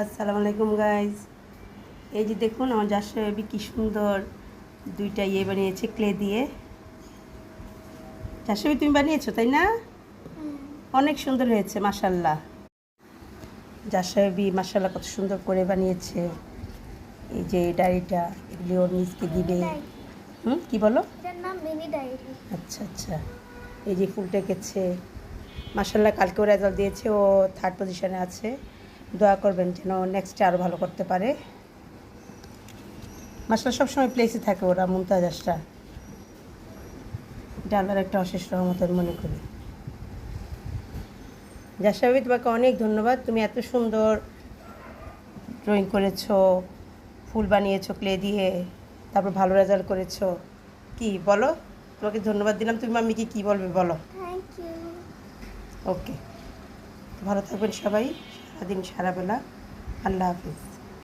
আসসালামু আলাইকুম গাইজ। এই যে দেখুন আমার জাসাবি কি সুন্দর দুইটা বানিয়েছে ক্লে দিয়ে। জাসাবি তুমি বানিয়েছো তাই না? অনেক সুন্দর হয়েছে মাশাল্লাহ। জাসাবি মাশাল্লাহ কত সুন্দর করে বানিয়েছে। এই যে ডায়েরিটা এগুলি ওর নিজকে দিবে। কি বলো? আচ্ছা আচ্ছা। এই যে ফুলটা এঁকেছে মাশাল্লাহ। কালকেও রেজাল্ট দিয়েছে, ও 3rd পজিশনে আছে। দোয়া করবেন যেন নেক্সটে আরও ভালো করতে পারে। মাশাল্লাহ সবসময় প্লেসে থাকে ওরা মুমতাজাসরা। এটা আল্লাহর একটা অশেষ রহমত আমি মনে করি। জাসাবি তোমাকে অনেক ধন্যবাদ, তুমি এত সুন্দর ড্রয়িং করেছো, ফুল বানিয়েছো ক্লে দিয়ে, তারপর ভালো রেজাল্ট করেছো। কি বলো? তোমাকে ধন্যবাদ দিলাম, তুমি মাম্মিকে কি বলবে বলো? Thank you. ওকে, ভালো থাকবেন সবাই সারাদিন সারাবেলা। আল্লাহ হাফিজ।